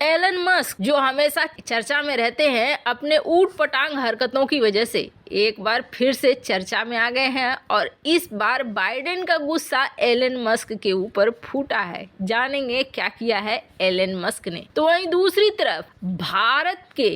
Elon Musk जो हमेशा चर्चा में रहते हैं अपने ऊट पटांग हरकतों की वजह से, एक बार फिर से चर्चा में आ गए हैं और इस बार बाइडेन का गुस्सा एलन मस्क के ऊपर फूटा है। जानेंगे क्या किया है एलन मस्क ने। तो वहीं दूसरी तरफ भारत के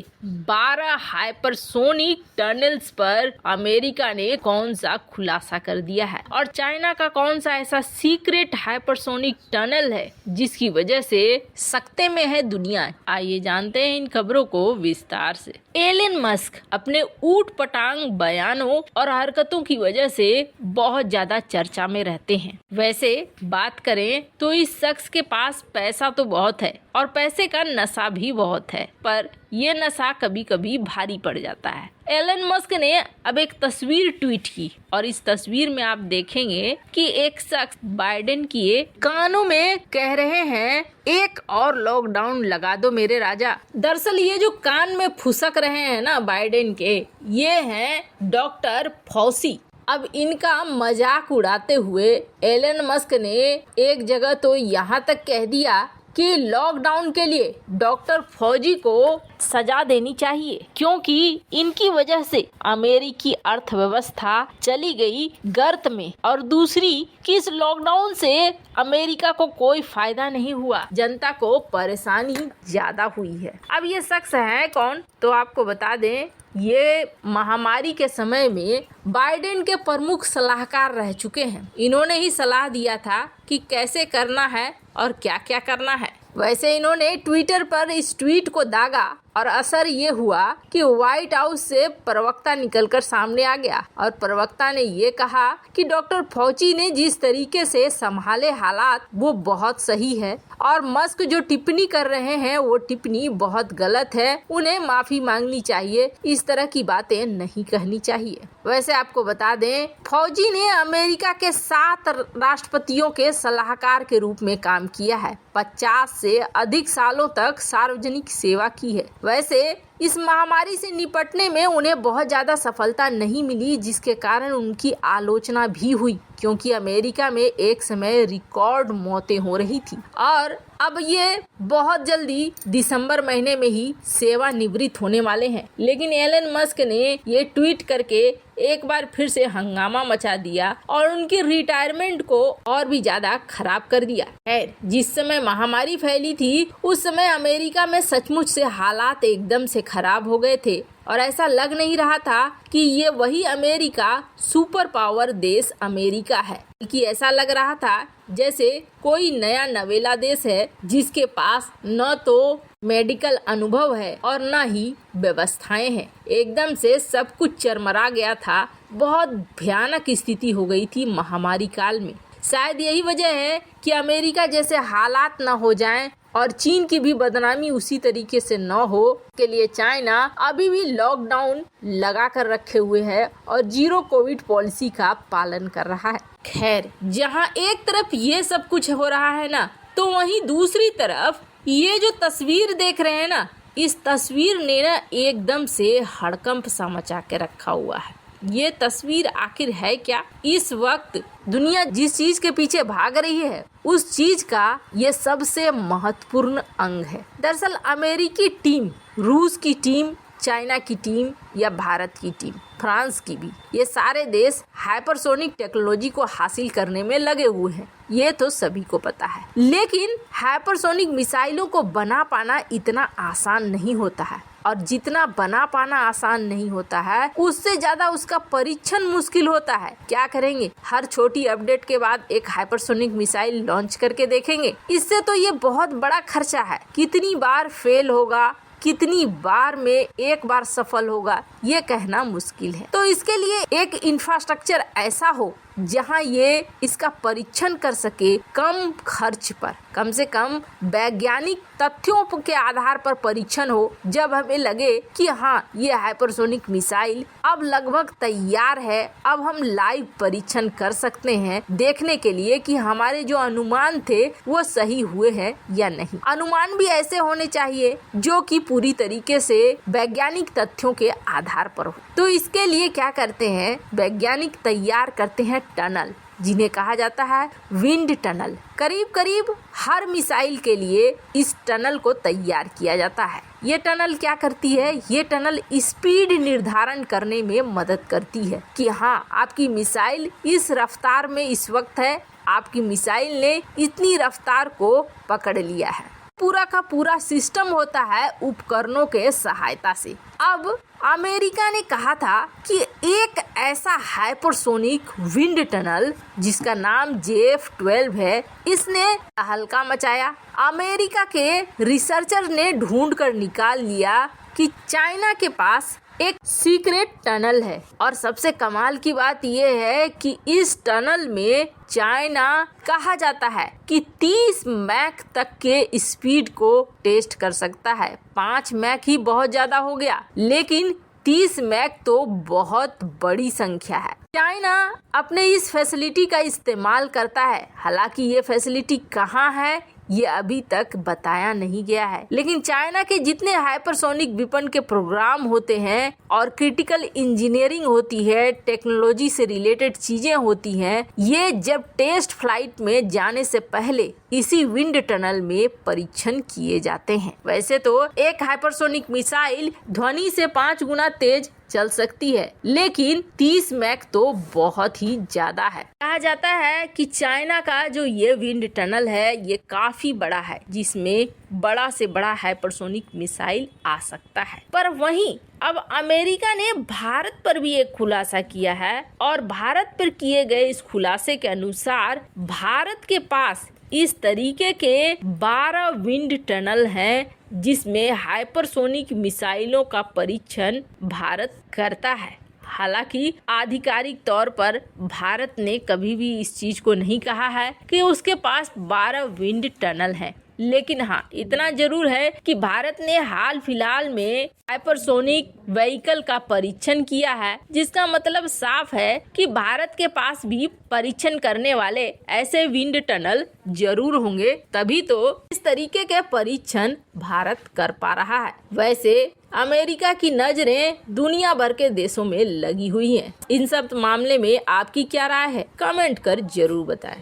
12 हाइपरसोनिक टनल्स पर अमेरिका ने कौन सा खुलासा कर दिया है और चाइना का कौन सा ऐसा सीक्रेट हाइपरसोनिक टनल है जिसकी वजह से सकते में है दुनिया। आइए जानते हैं इन खबरों को विस्तार से। एलन मस्क अपने ऊट पटांग बयानों और हरकतों की वजह से बहुत ज्यादा चर्चा में रहते हैं। वैसे बात करें तो इस शख्स के पास पैसा तो बहुत है और पैसे का नशा भी बहुत है, पर ये नशा कभी कभी भारी पड़ जाता है। एलन मस्क ने अब एक तस्वीर ट्वीट की और इस तस्वीर में आप देखेंगे कि एक शख्स बाइडेन के कानों में कह रहे हैं, एक और लॉकडाउन लगा दो मेरे राजा। दरअसल ये जो कान में फुसक रहे हैं ना बाइडेन के, ये हैं डॉक्टर फॉसी। अब इनका मजाक उड़ाते हुए एलन मस्क ने एक जगह तो यहाँ तक कह दिया कि लॉकडाउन के लिए डॉक्टर फौजी को सजा देनी चाहिए क्योंकि इनकी वजह से अमेरिकी अर्थव्यवस्था चली गई गर्त में, और दूसरी कि इस लॉकडाउन से अमेरिका को कोई फायदा नहीं हुआ, जनता को परेशानी ज्यादा हुई है। अब ये शख्स है कौन, तो आपको बता दें ये महामारी के समय में बाइडेन के प्रमुख सलाहकार रह चुके हैं। इन्होंने ही सलाह दिया था कि कैसे करना है और क्या क्या करना है। वैसे इन्होंने ट्विटर पर इस ट्वीट को दागा और असर ये हुआ कि व्हाइट हाउस से प्रवक्ता निकलकर सामने आ गया और प्रवक्ता ने ये कहा कि डॉक्टर फौची ने जिस तरीके से संभाले हालात वो बहुत सही है और मस्क जो टिप्पणी कर रहे हैं वो टिप्पणी बहुत गलत है, उन्हें माफी मांगनी चाहिए, इस तरह की बातें नहीं कहनी चाहिए। वैसे आपको बता दें फौजी ने अमेरिका के 7 राष्ट्रपतियों के सलाहकार के रूप में काम किया है, 50 से अधिक सालों तक सार्वजनिक सेवा की है। वैसे इस महामारी से निपटने में उन्हें बहुत ज्यादा सफलता नहीं मिली, जिसके कारण उनकी आलोचना भी हुई क्योंकि अमेरिका में एक समय रिकॉर्ड मौतें हो रही थी और अब ये बहुत जल्दी दिसंबर महीने में ही सेवानिवृत्त होने वाले हैं। लेकिन एलन मस्क ने ये ट्वीट करके एक बार फिर से हंगामा मचा दिया और उनकी रिटायरमेंट को और भी ज्यादा खराब कर दिया। खैर, जिस समय महामारी फैली थी उस समय अमेरिका में सचमुच से हालात एकदम से खराब हो गए थे और ऐसा लग नहीं रहा था कि ये वही अमेरिका सुपर पावर देश अमेरिका है, बल्कि ऐसा लग रहा था जैसे कोई नया नवेला देश है जिसके पास न तो मेडिकल अनुभव है और न ही व्यवस्थाएं हैं। एकदम से सब कुछ चरमरा गया था, बहुत भयानक स्थिति हो गई थी महामारी काल में। शायद यही वजह है कि अमेरिका जैसे हालात न हो जाएं और चीन की भी बदनामी उसी तरीके से न हो के लिए चाइना अभी भी लॉकडाउन लगा कर रखे हुए है और जीरो कोविड पॉलिसी का पालन कर रहा है। खैर, जहां एक तरफ ये सब कुछ हो रहा है ना, तो वहीं दूसरी तरफ ये जो तस्वीर देख रहे हैं ना, इस तस्वीर ने ना एकदम से हड़कंप सा मचा के रखा हुआ है। ये तस्वीर आखिर है क्या? इस वक्त दुनिया जिस चीज के पीछे भाग रही है उस चीज का ये सबसे महत्वपूर्ण अंग है। दरअसल अमेरिकी टीम, रूस की टीम, चाइना की टीम या भारत की टीम, फ्रांस की भी, ये सारे देश हाइपरसोनिक टेक्नोलॉजी को हासिल करने में लगे हुए हैं, ये तो सभी को पता है। लेकिन हाइपरसोनिक मिसाइलों को बना पाना इतना आसान नहीं होता है और जितना बना पाना आसान नहीं होता है उससे ज्यादा उसका परीक्षण मुश्किल होता है। क्या करेंगे, हर छोटी अपडेट के बाद एक हाइपरसोनिक मिसाइल लॉन्च करके देखेंगे। इससे तो ये बहुत बड़ा खर्चा है, कितनी बार फेल होगा, कितनी बार में एक बार सफल होगा, ये कहना मुश्किल है। तो इसके लिए एक इंफ्रास्ट्रक्चर ऐसा हो जहां ये इसका परीक्षण कर सके कम खर्च पर, कम से कम वैज्ञानिक तथ्यों के आधार पर परीक्षण हो, जब हमें लगे कि हाँ ये हाइपरसोनिक मिसाइल अब लगभग तैयार है, अब हम लाइव परीक्षण कर सकते हैं देखने के लिए कि हमारे जो अनुमान थे वो सही हुए हैं या नहीं। अनुमान भी ऐसे होने चाहिए जो कि पूरी तरीके से वैज्ञानिक तथ्यों के आधार पर हो। तो इसके लिए क्या करते हैं, वैज्ञानिक तैयार करते हैं टनल, जिन्हें कहा जाता है विंड टनल। करीब करीब हर मिसाइल के लिए इस टनल को तैयार किया जाता है। ये टनल क्या करती है? ये टनल स्पीड निर्धारण करने में मदद करती है कि हाँ, आपकी मिसाइल इस रफ्तार में इस वक्त है, आपकी मिसाइल ने इतनी रफ्तार को पकड़ लिया है। पूरा का पूरा सिस्टम होता है उपकरणों के सहायता से। अब अमेरिका ने कहा था कि एक ऐसा हाइपरसोनिक विंड टनल जिसका नाम JF-12 है, इसने तहलका मचाया। अमेरिका के रिसर्चर ने ढूंढ कर निकाल लिया कि चाइना के पास एक सीक्रेट टनल है। और सबसे कमाल की बात यह है कि इस टनल में चाइना कहा जाता है कि 30 मैक तक के स्पीड को टेस्ट कर सकता है। 5 मैक ही बहुत ज्यादा हो गया, लेकिन 30 मैक तो बहुत बड़ी संख्या है। चाइना अपने इस फैसिलिटी का इस्तेमाल करता है। हालांकि ये फैसिलिटी कहाँ है ये अभी तक बताया नहीं गया है, लेकिन चाइना के जितने हाइपरसोनिक विपन के प्रोग्राम होते हैं और क्रिटिकल इंजीनियरिंग होती है, टेक्नोलॉजी से रिलेटेड चीजें होती हैं, ये जब टेस्ट फ्लाइट में जाने से पहले इसी विंड टनल में परीक्षण किए जाते हैं। वैसे तो एक हाइपरसोनिक मिसाइल ध्वनि से 5 गुना तेज चल सकती है, लेकिन 30 मैक तो बहुत ही ज्यादा है। कहा जाता है कि चाइना का जो ये विंड टनल है ये काफी बड़ा है, जिसमें बड़ा से बड़ा हाइपरसोनिक मिसाइल आ सकता है। पर वहीं अब अमेरिका ने भारत पर भी एक खुलासा किया है और भारत पर किए गए इस खुलासे के अनुसार भारत के पास इस तरीके के 12 विंड टनल हैं जिसमें हाइपरसोनिक मिसाइलों का परीक्षण भारत करता है। हालांकि आधिकारिक तौर पर भारत ने कभी भी इस चीज को नहीं कहा है कि उसके पास 12 विंड टनल हैं, लेकिन हाँ, इतना जरूर है कि भारत ने हाल फिलहाल में हाइपरसोनिक व्हीकल का परीक्षण किया है, जिसका मतलब साफ है कि भारत के पास भी परीक्षण करने वाले ऐसे विंड टनल जरूर होंगे, तभी तो इस तरीके के परीक्षण भारत कर पा रहा है। वैसे अमेरिका की नजरें दुनिया भर के देशों में लगी हुई हैं। इन सब मामले में आपकी क्या राय है? कमेंट कर जरूर बताएं।